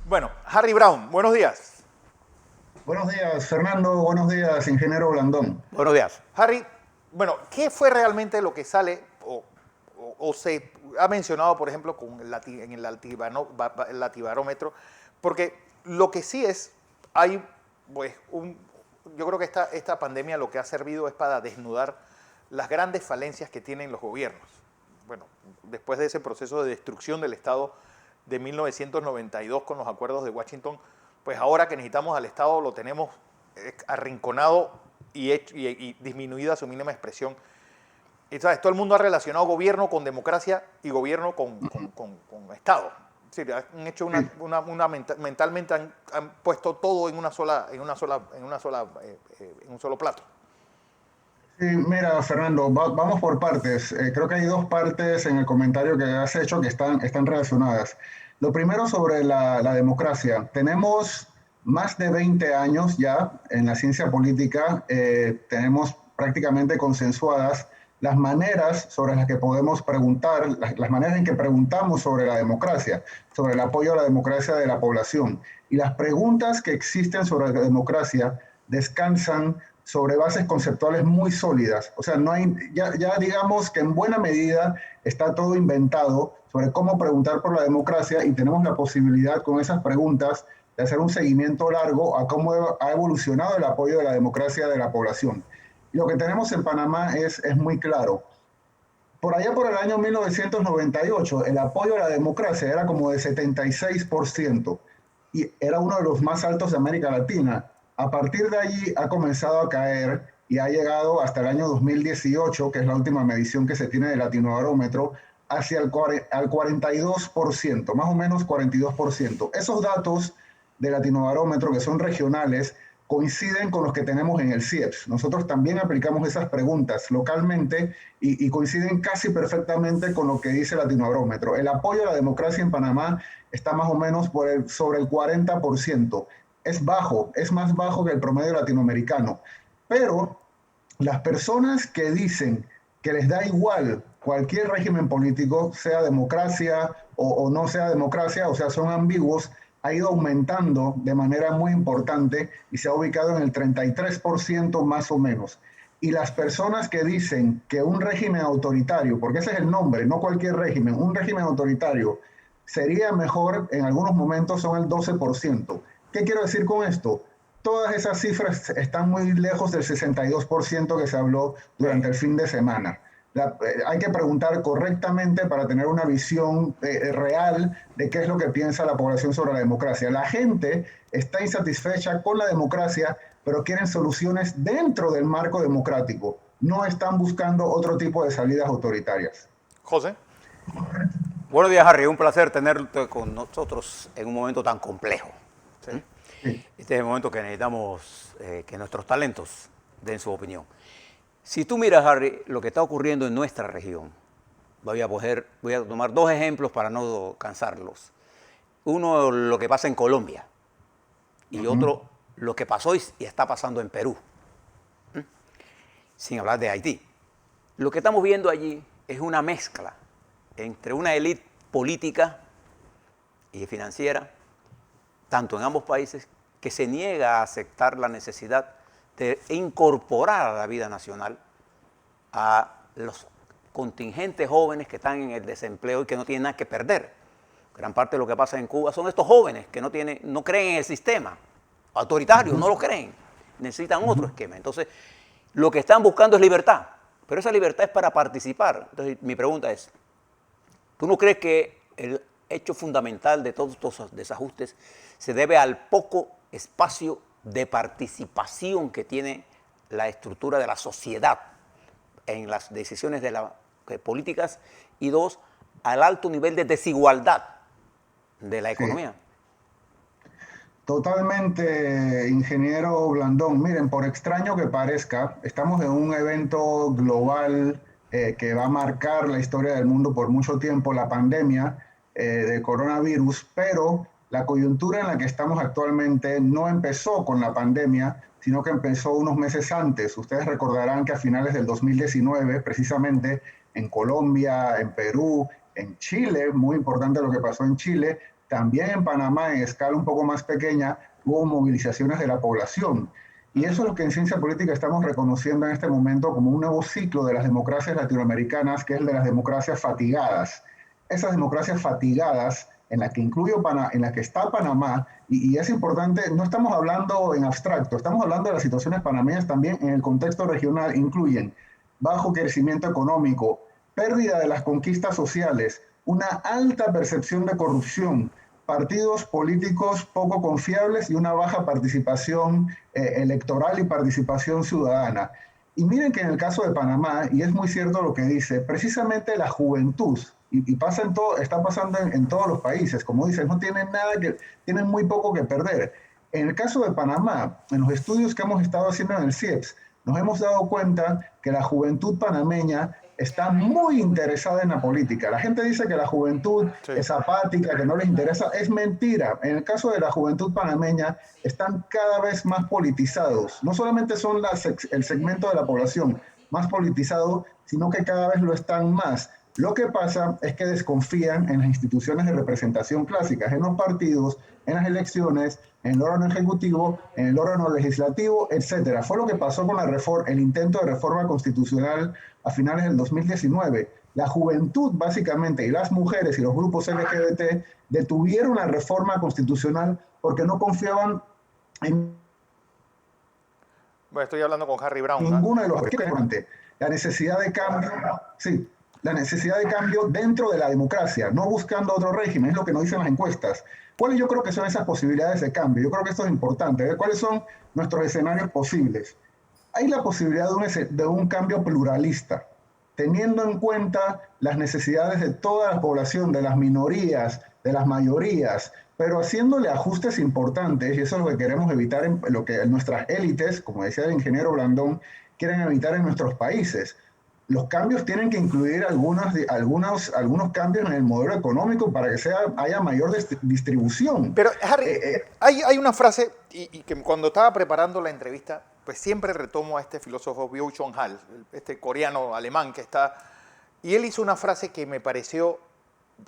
Bueno, Harry Brown, buenos días. Buenos días, Fernando. Buenos días, ingeniero Blandón. Buenos días. Harry, bueno, ¿qué fue realmente lo que sale o se ha mencionado, por ejemplo, en el el latibarómetro? Porque lo que sí es, hay, pues, yo creo que esta pandemia lo que ha servido es para desnudar las grandes falencias que tienen los gobiernos. Bueno, después de ese proceso de destrucción del Estado de 1992 con los acuerdos de Washington, pues ahora que necesitamos al Estado lo tenemos arrinconado y disminuido a su mínima expresión. Y, ¿sabes? Todo el mundo ha relacionado gobierno con democracia y gobierno con Estado. Sí, han hecho Sí, mentalmente han puesto todo en un solo plato. sí, mira, Fernando, vamos por partes. Creo que hay dos partes en el comentario que has hecho que están relacionadas. Lo primero sobre la democracia. Tenemos más de 20 años ya en la ciencia política, tenemos prácticamente consensuadas las maneras sobre las que podemos preguntar, las maneras en que preguntamos sobre la democracia, sobre el apoyo a la democracia de la población. Y las preguntas que existen sobre la democracia descansan sobre bases conceptuales muy sólidas. O sea, no hay, ya digamos que en buena medida está todo inventado sobre cómo preguntar por la democracia y tenemos la posibilidad con esas preguntas de hacer un seguimiento largo a cómo ha evolucionado el apoyo de la democracia de la población. Y lo que tenemos en Panamá es muy claro. Por allá por el año 1998, el apoyo a la democracia era como de 76% y era uno de los más altos de América Latina. A partir de allí ha comenzado a caer y ha llegado hasta el año 2018, que es la última medición que se tiene de Latinobarómetro, hacia al 42%, más o menos 42%. Esos datos de Latinobarómetro, que son regionales, coinciden con los que tenemos en el CIEPS. Nosotros también aplicamos esas preguntas localmente y coinciden casi perfectamente con lo que dice Latinobarómetro. El apoyo a la democracia en Panamá está más o menos sobre el 40%. Es bajo, es más bajo que el promedio latinoamericano. Pero las personas que dicen que les da igual cualquier régimen político, sea democracia o no sea democracia, o sea, son ambiguos, ha ido aumentando de manera muy importante y se ha ubicado en el 33% más o menos. Y las personas que dicen que un régimen autoritario, porque ese es el nombre, no cualquier régimen, un régimen autoritario sería mejor en algunos momentos son el 12%. ¿Qué quiero decir con esto? Todas esas cifras están muy lejos del 62% que se habló durante el fin de semana. Hay que preguntar correctamente para tener una visión real de qué es lo que piensa la población sobre la democracia. La gente está insatisfecha con la democracia, pero quieren soluciones dentro del marco democrático. No están buscando otro tipo de salidas autoritarias. José. Buenos días, Harry. Un placer tenerte con nosotros en un momento tan complejo. Sí. Sí. Este es el momento que necesitamos que nuestros talentos den su opinión. Si tú miras, Harry, lo que está ocurriendo en nuestra región, voy a tomar dos ejemplos para no cansarlos. Uno, lo que pasa en Colombia, y otro, lo que pasó y está pasando en Perú, sin hablar de Haití. Lo que estamos viendo allí es una mezcla entre una élite política y financiera, tanto en ambos países, que se niega a aceptar la necesidad de incorporar a la vida nacional a los contingentes jóvenes que están en el desempleo y que no tienen nada que perder. Gran parte de lo que pasa en Cuba son estos jóvenes que no creen en el sistema autoritario, no lo creen, necesitan otro esquema. Entonces, lo que están buscando es libertad, pero esa libertad es para participar. Entonces, mi pregunta es, ¿tú no crees que el hecho fundamental de todos estos desajustes se debe al poco espacio de participación que tiene la estructura de la sociedad en las decisiones políticas? Y dos, al alto nivel de desigualdad de la Sí. economía. Totalmente, ingeniero Blandón. Miren, por extraño que parezca, estamos en un evento global que va a marcar la historia del mundo por mucho tiempo, la pandemia de coronavirus, pero la coyuntura en la que estamos actualmente no empezó con la pandemia, sino que empezó unos meses antes. Ustedes recordarán que a finales del 2019, precisamente en Colombia, en Perú, en Chile, muy importante lo que pasó en Chile, también en Panamá, en escala un poco más pequeña, hubo movilizaciones de la población. Y eso es lo que en ciencia política estamos reconociendo en este momento como un nuevo ciclo de las democracias latinoamericanas, que es el de las democracias fatigadas. Esas democracias fatigadas, en la que en la que está Panamá, y es importante, no estamos hablando en abstracto, estamos hablando de las situaciones panameñas también en el contexto regional, incluyen bajo crecimiento económico, pérdida de las conquistas sociales, una alta percepción de corrupción, partidos políticos poco confiables y una baja participación electoral y participación ciudadana. Y miren que en el caso de Panamá, y es muy cierto lo que dice, precisamente la juventud, y pasa en todo, está pasando en todos los países, como dices, no tienen nada tienen muy poco que perder. En el caso de Panamá, en los estudios que hemos estado haciendo en el CIEPS, nos hemos dado cuenta que la juventud panameña está muy interesada en la política. La gente dice que la juventud es apática, que no les interesa. Es mentira. En el caso de la juventud panameña, están cada vez más politizados. No solamente son el segmento de la población más politizado, sino que cada vez lo están más. Lo que pasa es que desconfían en las instituciones de representación clásicas, en los partidos, en las elecciones, en el órgano ejecutivo, en el órgano legislativo, etcétera. Fue lo que pasó con el intento de reforma constitucional a finales del 2019. La juventud, básicamente, y las mujeres y los grupos LGBT detuvieron la reforma constitucional porque no confiaban en Bueno, estoy hablando con Harry Brown. ninguno de los aspectos. La necesidad de cambio, sí, la necesidad de cambio dentro de la democracia, no buscando otro régimen, es lo que nos dicen las encuestas. ¿Cuáles yo creo que son esas posibilidades de cambio? Yo creo que esto es importante. ¿Cuáles son nuestros escenarios posibles? Hay la posibilidad de un cambio pluralista, teniendo en cuenta las necesidades de toda la población, de las minorías, de las mayorías, pero haciéndole ajustes importantes, y eso es lo que queremos evitar, lo que nuestras élites, como decía el ingeniero Blandón, quieren evitar en nuestros países. Los cambios tienen que incluir algunos cambios en el modelo económico para que haya mayor distribución. Pero, Harry, hay una frase, y que cuando estaba preparando la entrevista, pues siempre retomo a este filósofo Byung-Chul Han, este coreano alemán que está, y él hizo una frase que me pareció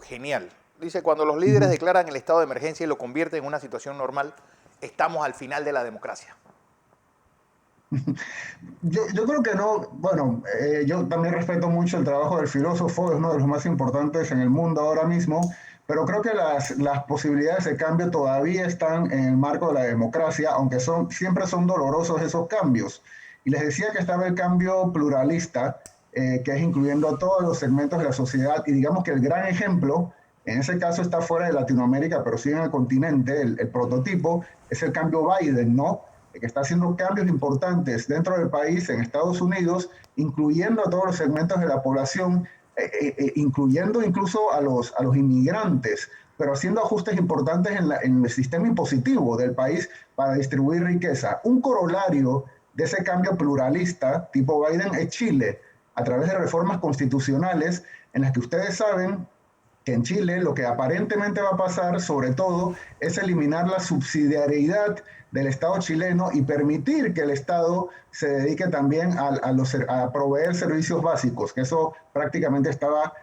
genial. Dice, cuando los líderes declaran el estado de emergencia y lo convierten en una situación normal, estamos al final de la democracia. Yo creo que no, bueno, yo también respeto mucho el trabajo del filósofo, es uno de los más importantes en el mundo ahora mismo, pero creo que las posibilidades de cambio todavía están en el marco de la democracia, aunque siempre son dolorosos esos cambios. Y les decía que estaba el cambio pluralista, que es incluyendo a todos los segmentos de la sociedad, y digamos que el gran ejemplo, en ese caso está fuera de Latinoamérica, pero sí en el continente, el prototipo, es el cambio Biden, ¿no? Que está haciendo cambios importantes dentro del país, en Estados Unidos, incluyendo a todos los segmentos de la población, incluyendo incluso a los inmigrantes, pero haciendo ajustes importantes en el sistema impositivo del país para distribuir riqueza. Un corolario de ese cambio pluralista tipo Biden es Chile, a través de reformas constitucionales en las que ustedes saben que en Chile lo que aparentemente va a pasar, sobre todo, es eliminar la subsidiariedad del Estado chileno y permitir que el Estado se dedique también a proveer servicios básicos, que eso prácticamente estaba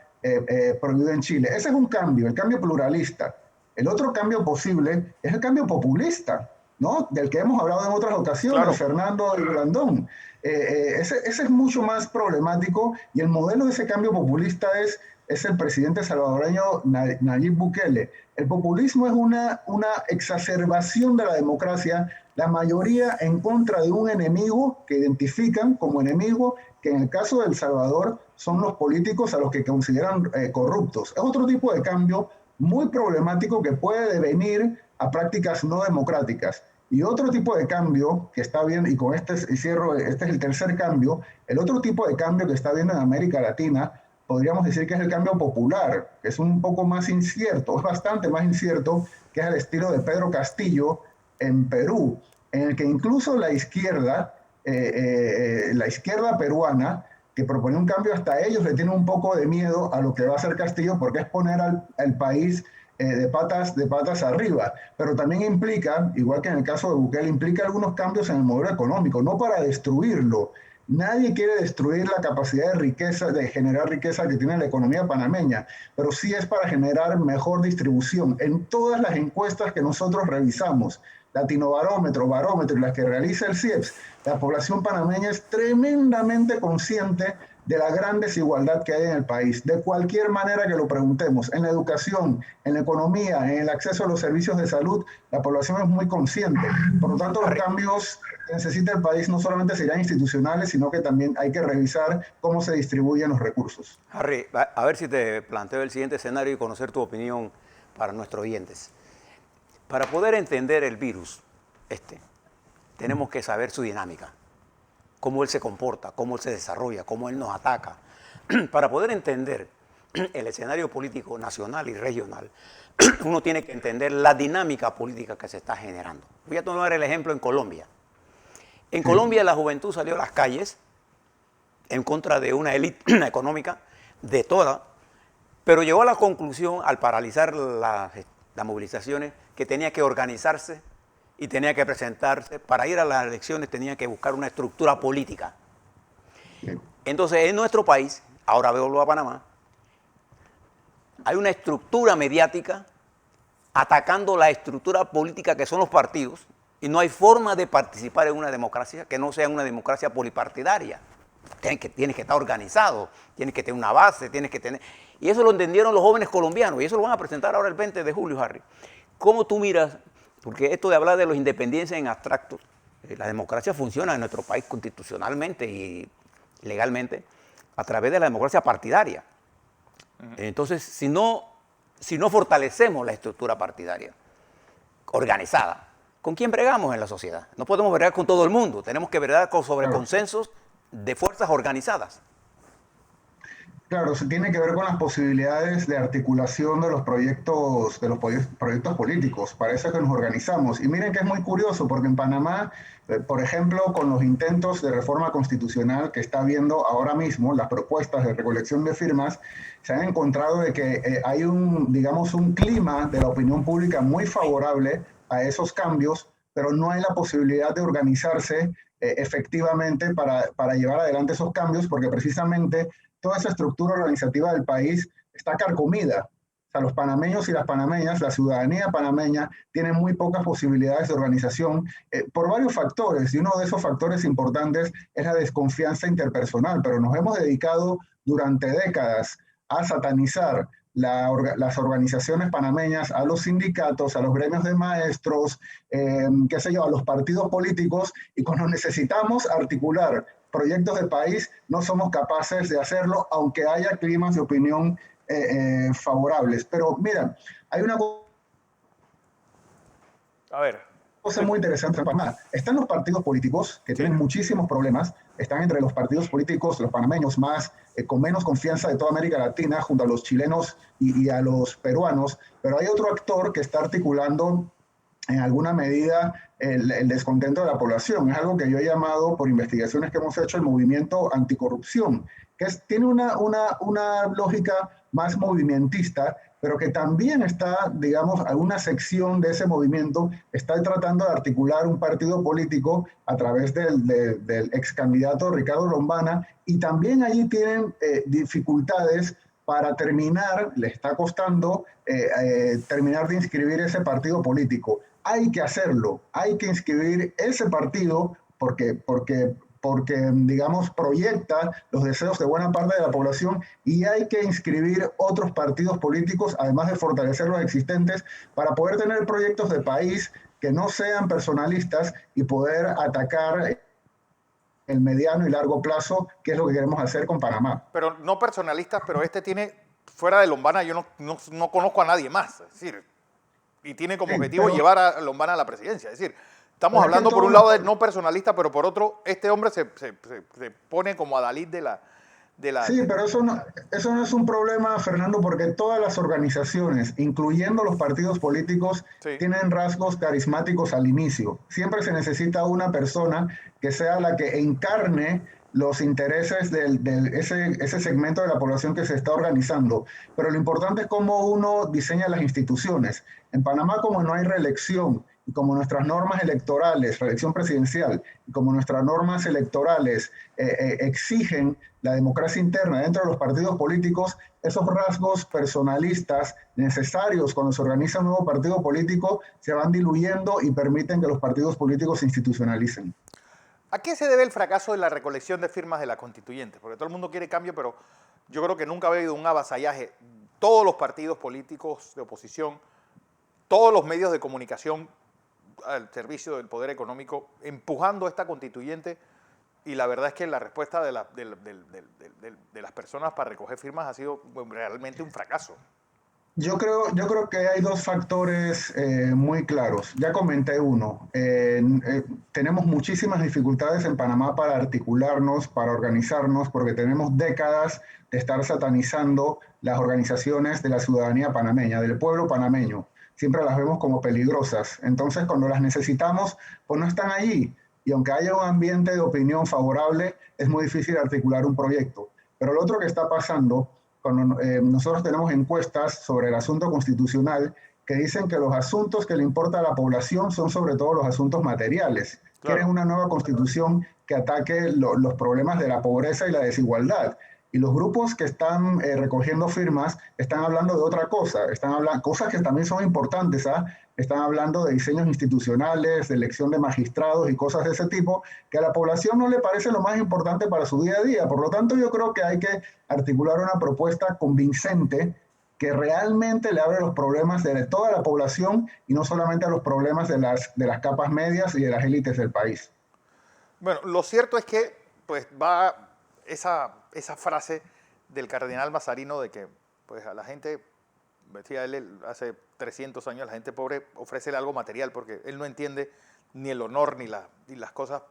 prohibido en Chile. Ese es un cambio, el cambio pluralista. El otro cambio posible es el cambio populista, ¿no? Del que hemos hablado en otras ocasiones, claro. Fernando y Blandón. Ese es mucho más problemático, y el modelo de ese cambio populista es el presidente salvadoreño Nayib Bukele. El populismo es una exacerbación de la democracia, la mayoría en contra de un enemigo que identifican como enemigo, que en el caso de El Salvador son los políticos a los que consideran corruptos. Es otro tipo de cambio muy problemático que puede devenir a prácticas no democráticas. Y otro tipo de cambio que está viendo, y con este cierro, este es el tercer cambio, el otro tipo de cambio que está viendo en América Latina, podríamos decir que es el cambio popular, que es un poco más incierto, es bastante más incierto, que es el estilo de Pedro Castillo en Perú, en el que incluso la izquierda peruana, que propone un cambio, hasta ellos le tienen un poco de miedo a lo que va a hacer Castillo, porque es poner al país de patas arriba, pero también implica, igual que en el caso de Bukele, implica algunos cambios en el modelo económico, no para destruirlo, Nadie quiere destruir la capacidad de riqueza, de generar riqueza que tiene la economía panameña, pero sí es para generar mejor distribución. En todas las encuestas que nosotros revisamos, Latinobarómetro, Barómetro y las que realiza el CIEPS, la población panameña es tremendamente consciente de la gran desigualdad que hay en el país. De cualquier manera que lo preguntemos, en la educación, en la economía, en el acceso a los servicios de salud, la población es muy consciente. Por lo tanto, los cambios que necesita el país no solamente serían institucionales, sino que también hay que revisar cómo se distribuyen los recursos. Harry, a ver si te planteo el siguiente escenario y conocer tu opinión para nuestros oyentes. Para poder entender el virus, tenemos que saber su dinámica, cómo él se comporta, cómo él se desarrolla, cómo él nos ataca. Para poder entender el escenario político nacional y regional, uno tiene que entender la dinámica política que se está generando. Voy a tomar el ejemplo en Colombia. En Colombia la juventud salió a las calles en contra de una élite económica de toda, pero llegó a la conclusión, al paralizar las movilizaciones, que tenía que organizarse y tenía que presentarse. Para ir a las elecciones tenía que buscar una estructura política. Entonces, en nuestro país, ahora veo a Panamá, hay una estructura mediática atacando la estructura política que son los partidos, y no hay forma de participar en una democracia que no sea una democracia polipartidaria. Tienes que estar organizado, tienes que tener una base, tienes que tener... Y eso lo entendieron los jóvenes colombianos, y eso lo van a presentar ahora el 20 de julio, Harry. ¿Cómo tú miras? Porque esto de hablar de los independencias en abstracto, la democracia funciona en nuestro país constitucionalmente y legalmente a través de la democracia partidaria. Entonces, si no fortalecemos la estructura partidaria organizada, ¿con quién bregamos en la sociedad? No podemos bregar con todo el mundo, tenemos que bregar sobre consensos de fuerzas organizadas. Claro, se tiene que ver con las posibilidades de articulación de los proyectos políticos. Para eso es que nos organizamos. Y miren que es muy curioso, porque en Panamá, por ejemplo, con los intentos de reforma constitucional que está habiendo ahora mismo, las propuestas de recolección de firmas, se han encontrado de que hay un clima de la opinión pública muy favorable a esos cambios, pero no hay la posibilidad de organizarse efectivamente para llevar adelante esos cambios, porque precisamente toda esa estructura organizativa del país está carcomida. O sea, los panameños y las panameñas, la ciudadanía panameña, tiene muy pocas posibilidades de organización por varios factores, y uno de esos factores importantes es la desconfianza interpersonal, pero nos hemos dedicado durante décadas a satanizar las organizaciones panameñas, a los sindicatos, a los gremios de maestros, qué sé yo, a los partidos políticos, y cuando necesitamos articular proyectos de país, no somos capaces de hacerlo, aunque haya climas de opinión favorables. Pero mira, hay una cosa muy interesante en Panamá. Están los partidos políticos que tienen muchísimos problemas, están entre los partidos políticos, los panameños con menos confianza de toda América Latina, junto a los chilenos y a los peruanos, pero hay otro actor que está articulando en alguna medida el descontento de la población. Es algo que yo he llamado, por investigaciones que hemos hecho, el movimiento anticorrupción, que tiene una lógica más movimentista, pero que también está, digamos, alguna sección de ese movimiento está tratando de articular un partido político a través del ex candidato Ricardo Lombana, y también allí tienen dificultades para terminar, le está costando terminar de inscribir ese partido político. Hay que hacerlo, hay que inscribir ese partido porque digamos, proyecta los deseos de buena parte de la población, y hay que inscribir otros partidos políticos, además de fortalecer los existentes, para poder tener proyectos de país que no sean personalistas y poder atacar el mediano y largo plazo, que es lo que queremos hacer con Panamá. Pero no personalistas, pero tiene, fuera de Lombana, yo no conozco a nadie más, es decir, y tiene como objetivo llevar a Lombana a la presidencia, es decir, estamos hablando por un lado de no personalista, pero por otro, este hombre se pone como adalid de la... Sí, pero eso no es un problema, Fernando, porque todas las organizaciones, incluyendo los partidos políticos, tienen rasgos carismáticos al inicio. Siempre se necesita una persona que sea la que encarne los intereses de ese segmento de la población que se está organizando. Pero lo importante es cómo uno diseña las instituciones. En Panamá, como no hay reelección y como nuestras normas electorales, reelección presidencial, y como nuestras normas electorales exigen la democracia interna dentro de los partidos políticos, esos rasgos personalistas necesarios cuando se organiza un nuevo partido político se van diluyendo y permiten que los partidos políticos se institucionalicen. ¿A qué se debe el fracaso de la recolección de firmas de la constituyente? Porque todo el mundo quiere cambio, pero yo creo que nunca ha habido un avasallaje. Todos los partidos políticos de oposición, todos los medios de comunicación al servicio del poder económico, empujando esta constituyente, y la verdad es que la respuesta de las personas para recoger firmas ha sido realmente un fracaso. Yo creo que hay dos factores muy claros. Ya comenté uno. Tenemos muchísimas dificultades en Panamá para articularnos, para organizarnos, porque tenemos décadas de estar satanizando las organizaciones de la ciudadanía panameña, del pueblo panameño. Siempre las vemos como peligrosas. Entonces, cuando las necesitamos, pues no están allí. Y aunque haya un ambiente de opinión favorable, es muy difícil articular un proyecto. Pero lo otro que está pasando, cuando nosotros tenemos encuestas sobre el asunto constitucional que dicen que los asuntos que le importa a la población son sobre todo los asuntos materiales. Claro. Quieren una nueva constitución que ataque los problemas de la pobreza y la desigualdad. Y los grupos que están recogiendo firmas están hablando de otra cosa, están hablando cosas que también son importantes, ¿ah? Están hablando de diseños institucionales, de elección de magistrados y cosas de ese tipo, que a la población no le parece lo más importante para su día a día. Por lo tanto, yo creo que hay que articular una propuesta convincente que realmente le abre los problemas de toda la población y no solamente a los problemas de las capas medias y de las élites del país. Bueno, lo cierto es que pues va esa frase del cardenal Mazarino de que pues a la gente, decía él hace 300 años, la gente pobre ofrécele algo material porque él no entiende ni el honor ni las cosas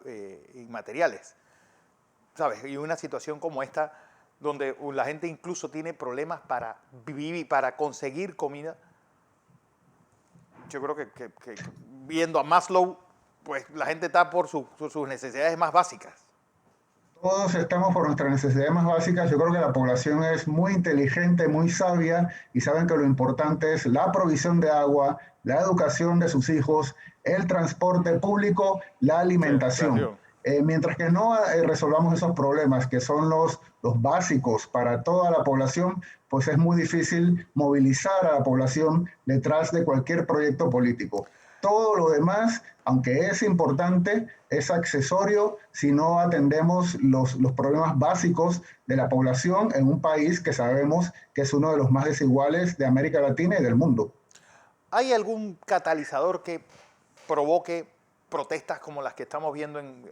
inmateriales, ¿sabes? Y una situación como esta, donde la gente incluso tiene problemas para vivir y para conseguir comida, yo creo que viendo a Maslow, pues la gente está por sus necesidades más básicas. Todos estamos por nuestras necesidades más básicas. Yo creo que la población es muy inteligente, muy sabia y saben que lo importante es la provisión de agua, la educación de sus hijos, el transporte público, la alimentación. Mientras que no resolvamos esos problemas que son los básicos para toda la población, pues es muy difícil movilizar a la población detrás de cualquier proyecto político. Todo lo demás, aunque es importante, es accesorio si no atendemos los problemas básicos de la población en un país que sabemos que es uno de los más desiguales de América Latina y del mundo. ¿Hay algún catalizador que provoque protestas como las que estamos viendo en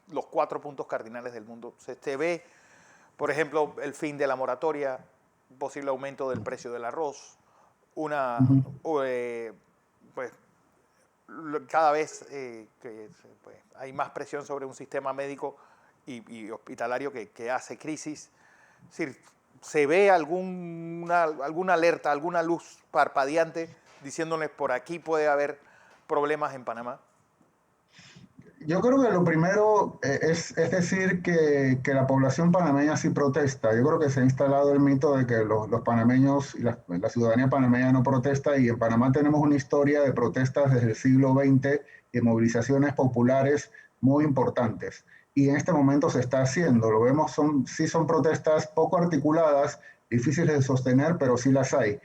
los 4 puntos cardinales del mundo? Se ve, por ejemplo, el fin de la moratoria, posible aumento del precio del arroz, pues cada vez pues, hay más presión sobre un sistema médico y hospitalario que hace crisis. Es decir, ¿se ve alguna alerta, alguna luz parpadeante diciéndoles por aquí puede haber problemas en Panamá? Yo creo que lo primero es decir que la población panameña sí protesta. Yo creo que se ha instalado el mito de que los panameños y la ciudadanía panameña no protesta, y en Panamá tenemos una historia de protestas desde el siglo XX y de movilizaciones populares muy importantes. Y en este momento se está haciendo, lo vemos, sí son protestas poco articuladas, difíciles de sostener, pero sí las hay.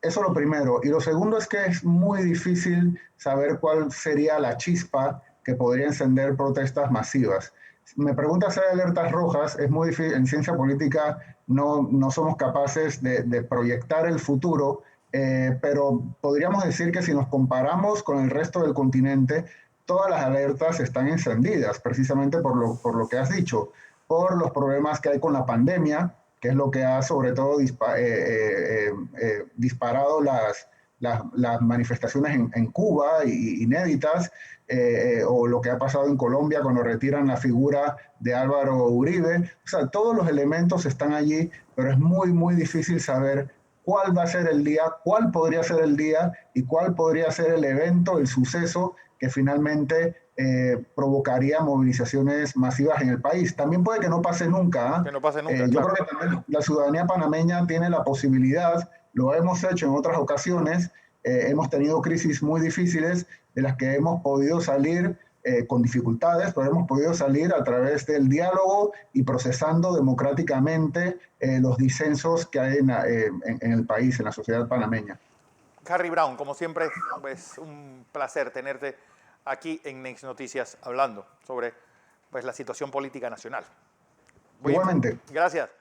Eso es lo primero. Y lo segundo es que es muy difícil saber cuál sería la chispa que podría encender protestas masivas. Me preguntas si hay alertas rojas, es muy difícil, en ciencia política no somos capaces de proyectar el futuro, pero podríamos decir que si nos comparamos con el resto del continente, todas las alertas están encendidas, precisamente por lo que has dicho, por los problemas que hay con la pandemia, que es lo que ha sobre todo disparado las manifestaciones en Cuba, inéditas, o lo que ha pasado en Colombia cuando retiran la figura de Álvaro Uribe. O sea, todos los elementos están allí, pero es muy, muy difícil saber cuál va a ser el día, cuál podría ser el día y cuál podría ser el evento, el suceso que finalmente provocaría movilizaciones masivas en el país. También puede que no pase nunca. ¿Eh? Que no pase nunca. Yo creo que también la ciudadanía panameña tiene la posibilidad, lo hemos hecho en otras ocasiones, hemos tenido crisis muy difíciles de las que hemos podido salir con dificultades, pero hemos podido salir a través del diálogo y procesando democráticamente los disensos que hay en el país, en la sociedad panameña. Harry Brown, como siempre, es un placer tenerte aquí en Next Noticias hablando sobre pues, la situación política nacional. Igualmente. Gracias.